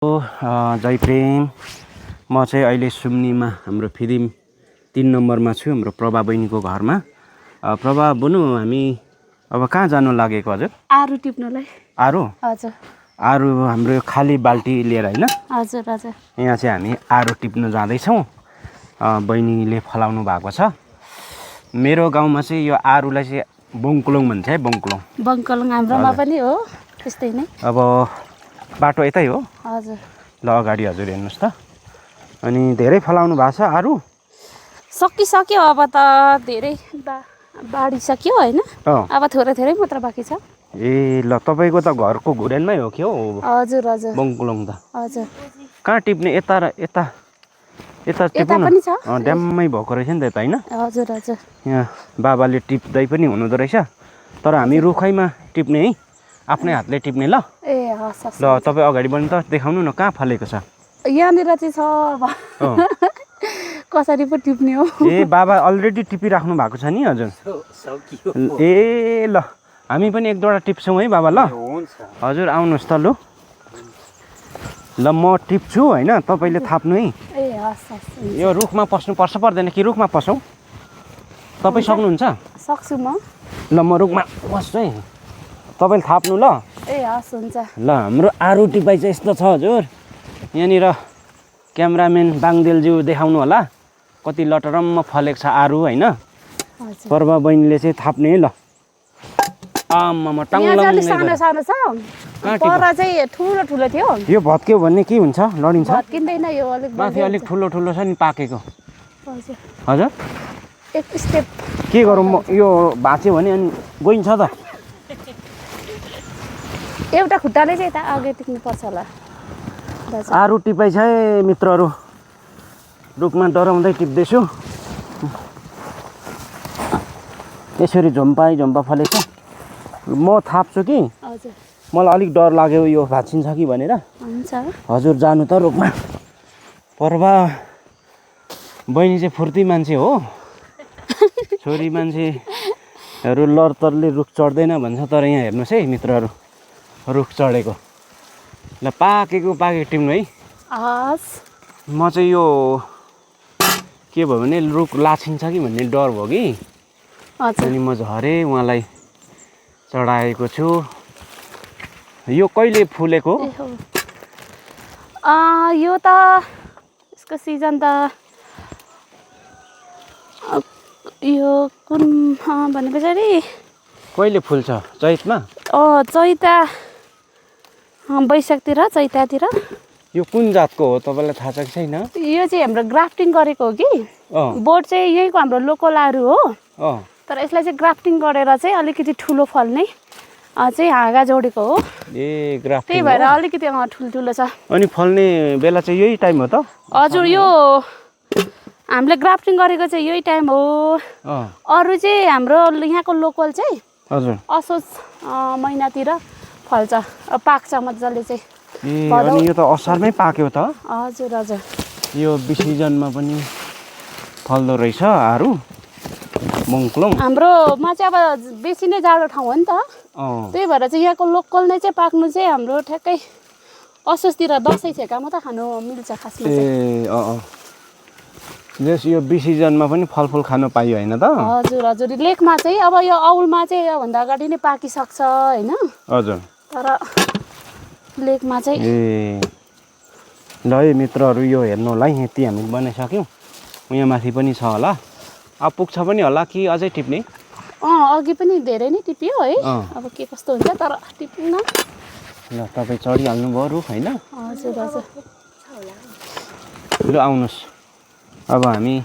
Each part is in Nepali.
जय प्रेम। म चाहिँ अहिले सुम्नीमा हाम्रो फेरि 3 नम्बरमा छु हाम्रो प्रभा बहिनीको घरमा। प्रभा बुनु हामी अब कहाँ जानु लागेको हजुर? आरु टिप्नलाई। आरु? हजुर। आरु हाम्रो यो खाली बाल्टी लिएर हैन? हजुर हजुर। यहाँ चाहिँ हामी आरु टिप्न जाँदैछौँ। बहिनीले फलाउनु भएको छ। मेरो गाउँमा चाहिँ यो आरुलाई चाहिँ बङ्कुलुङ भन्छ है, बङ्कुलुङ। बङ्कुलुङ हाम्रोमा पनि हो त्यस्तै नै। अब बाटो यतै हो। हजुर। ल अगाडि हजुर हेर्नुहोस् त। अनि धेरै फलाउनु भएको छ आरु? सकिसक्यो अब त धेरै बाडिसक्यो हैन? अब थोरै थोरै मात्र बाँकी छ। ए ल तपाईँको त घरको घुरेनमै हो कि हो? हजुर हजुर। बङ्कुलुङ त हजुर। कहाँ टिप्ने? यता र यता टिप्नु न। पनि छ। ड्याममै भएको रहेछ नि त यता हैन? हजुर हजुर। यहाँ बाबाले टिप्दै पनि हुनुहुँदो रहेछ। तर हामी रुखैमा टिप्ने है, आफ्नै हातले टिप्ने ल। ए हस्। ल तपाईँ अगाडि बढ्नु त, देखाउनु न कहाँ फलेको छ। यहाँनिर चाहिँ छ अब। कसरी पो टिप्ने हो? ए बाबा अलरेडी टिपिराख्नु भएको छ नि हजुर? ए ल हामी पनि एक दुईवटा टिप्छौँ है बाबा ल। हजुर आउनुहोस् त लु। ल म टिप्छु होइन, तपाईँले थाप्नु है। ए हस्। यो रुखमा पस्नु पर्छ पर्दैन कि? रुखमा पसौँ? तपाईँ सक्नुहुन्छ? सक्छु म। ल म रुखमा पस्छु है, तपाईँले थाप्नु ल। ए हस् हुन्छ। ल हाम्रो आरु टिपाइ चाहिँ यस्तो छ हजुर। यहाँनिर क्यामराम्यान बाङदेलज्यू देखाउनु होला कति लटरम्म फलेको छ आरु होइन। प्रभा बहिनीले चाहिँ थाप्ने है ल। आम्मा टाङ्लङ सानो सानो छ, पर चाहिँ ठुलो ठुलो थियो। यो भत्क्यो भने के हुन्छ? लडिन्छ? भत्किँदैन यो अलिक माथि अलिक ठुलो ठुलो छ नि पाकेको। हजुर। हजुर एक स्टेप के गरौँ म? यो भाँच्यो भने अनि गइन्छ त। एउटा खुट्टाले चाहिँ यता अगाडि टिप्नु पर्छ होला। आरु टिपाइ छ है मित्रहरू। रुखमा डराउँदै टिप्दैछु। यसरी झोम्पाइ झोम्पा फलेको छ। म थाप्छु कि? हजुर। मलाई अलिक डर लाग्यो यो भाँचिन्छ कि भनेर। हुन्छ। हजुर जानु त रुखमा। प्रभा बहिनी चाहिँ फुर्ती मान्छे हो। छोरी मान्छेहरू लरतरले रुख चढ्दैन भन्छ, तर यहाँ हेर्नुहोस् है मित्रहरू, रुख चढेको। ल पाकेको टिप्नु है। हस्। म चाहिँ यो के भयो भने रुख लाछिन्छ कि भन्ने डर भयो कि, अनि म झरेँ उहाँलाई चढाएको छु। यो कहिले फुलेको? यो त यसको सिजन त यो कुन भने पछाडि कहिले फुल्छ? चैतमा? चैता वैशाखतिर, चैतातिर। यो कुन जातको हो तपाईँलाई थाहा छ कि छैन? यो चाहिँ हाम्रो ग्राफ्टिङ गरेको हो कि। बोट चाहिँ यहीँको हाम्रो लोकल आरु हो। तर यसलाई चाहिँ ग्राफ्टिङ गरेर चाहिँ अलिकति ठुलो फल्ने चाहिँ हाँगा जोडेको हो। ए ग्राफ्टिङ। त्यही भएर अलिकति ठुल्ठुलो छ। अनि फल्ने बेला चाहिँ यही टाइम हो त? हजुर, यो हामीले ग्राफ्टिङ गरेको चाहिँ यही टाइम हो। अरू चाहिँ हाम्रो यहाँको लोकल चाहिँ हजुर असोज महिनातिर फल्छ, पाक्छ मजाले चाहिँ। ए अनि यो त असारमै पाक्यो त? हजुर हजुर। यो बिसिजनमा पनि फल्दो रहेछ आरु बङ्कुलुङ। हाम्रोमा चाहिँ अब बेसी नै जाडो ठाउँ हो नि त, त्यही भएर चाहिँ यहाँको लोकल नै चाहिँ पाक्नु चाहिँ हाम्रो ठ्याक्कै असोजतिर दसैँ छेकामा त खानु मिल्छ खासमा चाहिँ। जस यो बिसिजनमा पनि फलफुल खानु पाइयो होइन त? हजुर हजुर। लेकमा चाहिँ अब यो औलमा चाहिँ योभन्दा अगाडि नै पाकिसक्छ होइन? हजुर। तर लेकमा चाहिँ ल है मित्रहरू यो हेर्नु होला है, यति हामी बनाइसक्यौँ। यहाँ माथि पनि छ होला, अब पुग्छ पनि होला कि अझै टिप्ने? अघि पनि धेरै नै टिप्यो है। अब के कस्तो हुन्छ तर टिप्नु न। ल तपाईँ चढिहाल्नु भयो रुख होइन? हजुर हजुर। ल आउनुहोस्, अब हामी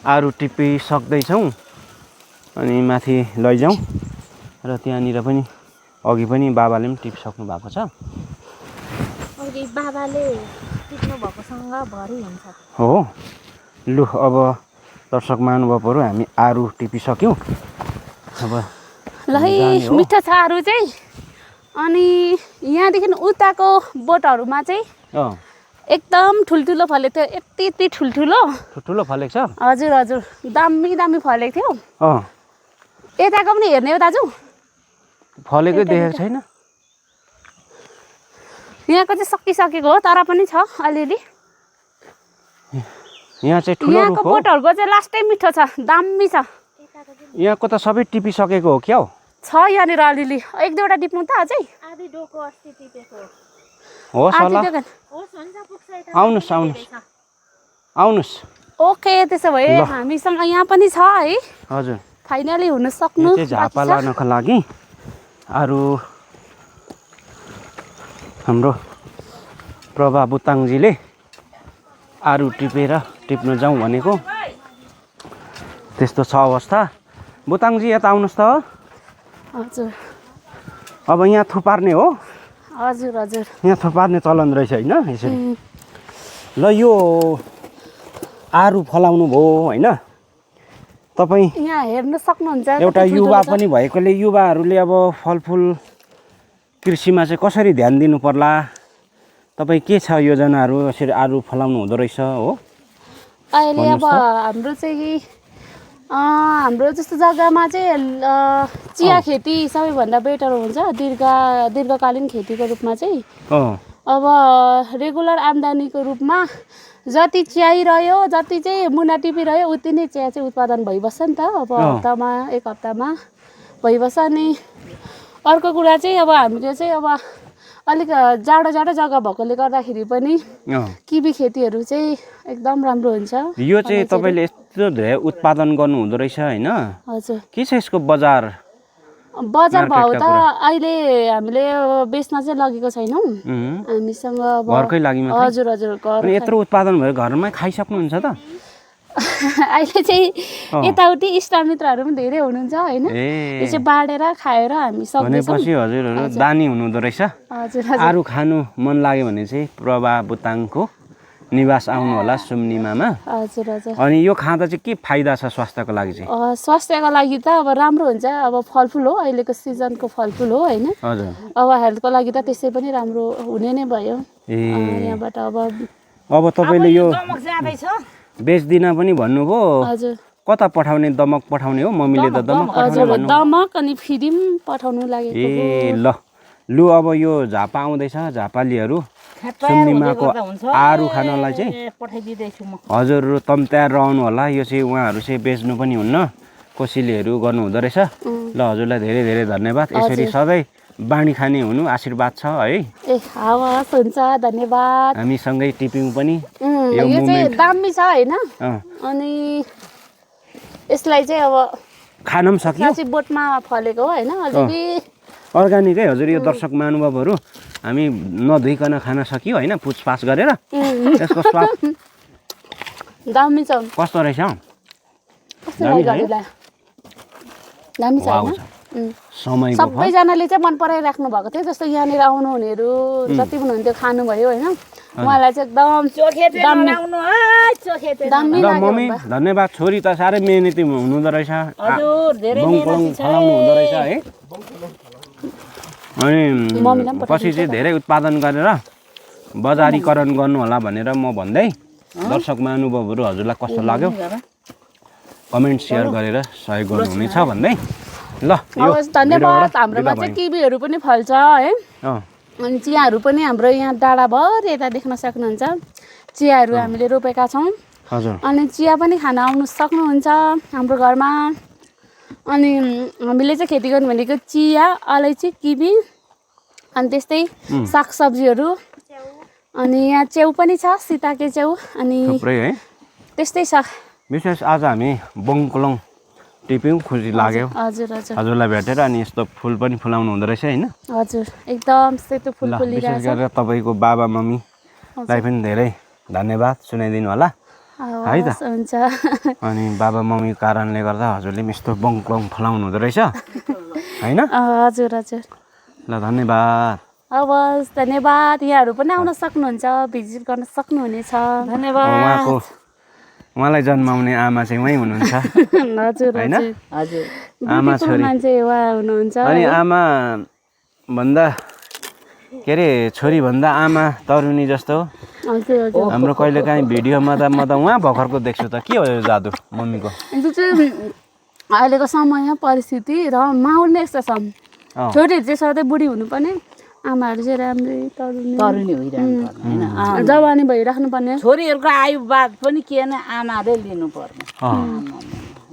आरु टिपिसक्दैछौँ। अनि माथि लैजाउँ र त्यहाँनिर पनि अघि पनि बाबाले पनि टिपिसक्नु भएको छ। अघि बाबाले टिप्नु भएकोसँग भरि हुन्छ। हो लु अब दर्शक महानुभावहरू हामी आरु टिपिसक्यौँ। अब ल है मिठो छ आरु चाहिँ। अनि यहाँदेखि उताको बोटहरूमा चाहिँ एकदम ठुल्ठुलो फलेको थियो, यति ठुल्ठुलो फलेको छ। हजुर हजुर, दामी फलेको थियो। यताको पनि हेर्ने हो दाजु? फलेकै देखेको छैन। यहाँको चाहिँ सकिसकेको हो तर पनि छ अलिअलि यहाँ चाहिँ ठुलो रुख यहाँको हो बोटहरूको चाहिँ लास्टै मिठो छ दामी छ यहाँको त सबै टिपिसकेको हो क्या हो छ यहाँनिर अलिअलि एक दुईवटा टिप्नु त अझै आधी डोको अस्ति टिपेको होस् होला आधी दोकान होस् हुन्छ पुग्छ यता आउनुहोस् आउनुहोस् आउनुहोस् ओके त्यसो भए हामीसँग यहाँ पनि छ है हजुर फाइनली हुन सक्नु यो चाहिँ झापा लानको लागि अरू हाम्रो प्रभा बुताङजीले आरू टिप्न जाउँ भनेको त्यस्तो छ अवस्था बुताङजी यता आउनुहोस् त हजुर अब यहाँ थुपार्ने हो हजुर हजुर यहाँ थुपार्ने चलन रहेछ होइन यसरी ल यो आरू फलाउनु भयो होइन तपाईँ यहाँ हेर्न सक्नुहुन्छ एउटा युवा पनि भएकोले युवाहरूले अब फलफुल कृषिमा चाहिँ कसरी ध्यान दिनु पर्ला तपाईँ के छ योजनाहरू यसरी आरू फलाउनु हुँदो रहेछ हो अहिले अब हाम्रो चाहिँ हाम्रो जस्तो जग्गामा चाहिँ चिया खेती सबैभन्दा बेटर हुन्छ दीर्घकालीन खेतीको रूपमा चाहिँ अब रेगुलर आम्दानीको रूपमा जति चियाइ रह्यो जति चाहिँ मुना टिपिरह्यो उति नै चिया चाहिँ उत्पादन भइबस्छ नि त अब हप्तामा एक हप्तामा भइबस्छ अनि अर्को कुरा चाहिँ अब हामीले चाहिँ अब अलिक जाडो जग्गा भएकोले गर्दाखेरि पनि किबी खेतीहरू चाहिँ एकदम राम्रो हुन्छ यो चाहिँ तपाईँले यस्तो धेरै उत्पादन गर्नु हुँदो रहेछ होइन हजुर के छ यसको बजार भाउ त अहिले हामीले बेच्न चाहिँ लगेको छैनौँ हामीसँग घरकै लागि हजुर हजुर अनि यत्रो उत्पादन भयो घरमै खाइसक्नुहुन्छ त अहिले चाहिँ यताउति इष्टमित्रहरू पनि धेरै हुनुहुन्छ होइन यो चाहिँ बाँडेर खाएर हामी सक्दैछौँ भनेपछि हजुरहरू दानी हुनुहुँदो रहेछ हजुर आरू खानु मन लाग्यो भने चाहिँ प्रभा बुताङको निवास आउनु होला सुम्निमामा हजुर हजुर अनि यो खाँदा चाहिँ के फाइदा छ स्वास्थ्यको लागि चाहिँ स्वास्थ्यको लागि त अब राम्रो हुन्छ अब फलफुल हो अहिलेको सिजनको फलफुल हो होइन हजुर अब हेल्थको लागि त त्यसै पनि राम्रो हुने नै भयो यहाँबाट अब तपाईँले यो बेच्दिन पनि भन्नुभयो हजुर कता पठाउने दमक पठाउने हो मम्मीले त दमक पठाउने दमक अनि फिरिम पठाउनु लागेको ए लु अब यो झापा आउँदैछ झापालीहरू सुम्निमाको आरू खानलाई चाहिँ पठाइदिँदैछु म हजुरहरू तम्त्याएर रहनु होला यो चाहिँ उहाँहरू चाहिँ बेच्नु पनि हुन्न कोसिलीहरू गर्नु हुँदो रहेछ ल हजुरलाई धेरै धेरै धन्यवाद यसरी सधैँ बाँडी खाने हुनु आशीर्वाद छ है ए हवस् हुन्छ धन्यवाद हामीसँगै टिप्यौँ पनि यो चाहिँ दामी छ होइन अनि यसलाई चाहिँ अब खान पनि सक्यो चाहिँ बोटमा फलेको हो होइन अझै अर्ग्यानिकै हजुर यो दर्शक महानुभावहरू हामी नधुइकन खान सक्यो होइन पुछपाछ गरेर यसको स्वाद दामी छ कस्तो रहेछ दामी छ समयको सबैजनाले चाहिँ मन पराइराख्नु भएको थियो जस्तो यहाँनिर आउनुहुनेहरू जति पनि हुन्थ्यो खानुभयो होइन उहाँलाई चाहिँ एकदम मम्मी धन्यवाद छोरी त साह्रै मेहनती हुनुहुँदो रहेछ फलाउनु हुँदो रहेछ है अनि पछि चाहिँ धेरै उत्पादन गरेर बजारीकरण गर्नु होला भनेर म भन्दै दर्शक महानुभावहरू हजुरलाई कस्तो लाग्यो कमेन्ट सेयर गरेर सहयोग गर्नुहुनेछ भन्दै ल धन्यवाद हाम्रोमा चाहिँ किवीहरू पनि फल्छ है अनि चियाहरू पनि हाम्रो यहाँ डाँडाभर यता देख्न सक्नुहुन्छ चियाहरू हामीले रोपेका छौँ अनि चिया पनि खान आउनु सक्नुहुन्छ हाम्रो घरमा अनि हामीले चाहिँ खेती गर्नु भनेको चिया अलैँची किवी अनि त्यस्तै सागसब्जीहरू अनि यहाँ च्याउ पनि छ सीताके च्याउ अनि त्यस्तै छ विशेष आज हामी बङकुलङ टिप्यौँ खुसी लाग्यो हजुर हजुर हजुरलाई भेटेर अनि यस्तो फुल पनि फुलाउनु हुँदो रहेछ होइन हजुर एकदम सेतो फुल फुलिरहेछ विशेष गरेर तपाईँको बाबा मम्मीलाई पनि धेरै धन्यवाद सुनाइदिनु होला है त हुन्छ अनि बाबा मम्मीको कारणले गर्दा हजुरले पनि यस्तो बङकुलङ फलाउनु हुँदो रहेछ होइन हजुर हजुर ल धन्यवाद हवस् धन्यवाद यहाँहरू पनि आउन सक्नुहुन्छ भिजिट गर्न सक्नुहुनेछ धन्यवाद उहाँलाई जन्माउने आमा चाहिँ उहीँ हुनुहुन्छ हजुर होइन हजुर आमा छोरी मान्छे उहाँ हुनुहुन्छ अनि आमा भन्दा के अरे छोरी भन्दा आमा तरुनी जस्तो हाम्रो कहिलेकाहीँ भिडियोमा त म त उहाँ भर्खरको देख्छु त के हो यो जादु मम्मीको त्यो चाहिँ अहिलेको समय परिस्थिति र माहौल नै यस्तो छ छोरीहरू चाहिँ सधैँ बुढी हुनुपर्ने आमाहरू चाहिँ राम्रै तरुनी तरुनी होइरहनु पर्ने होइन जवानी भइराख्नु पर्ने छोरीहरूको आयु बाद पनि के न आमाले लिनु पर्ने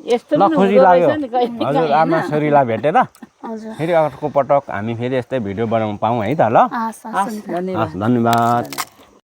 यस्तो ल पनि खुसी हुँदो लाग्यो रहेछ नि कहिले हजुर आमा छोरीलाई भेटेर हजुर फेरि अर्को पटक हामी फेरि यस्तै भिडियो बनाउनु पाऊँ है त ल हस् हस् हस् धन्यवाद हस् धन्यवाद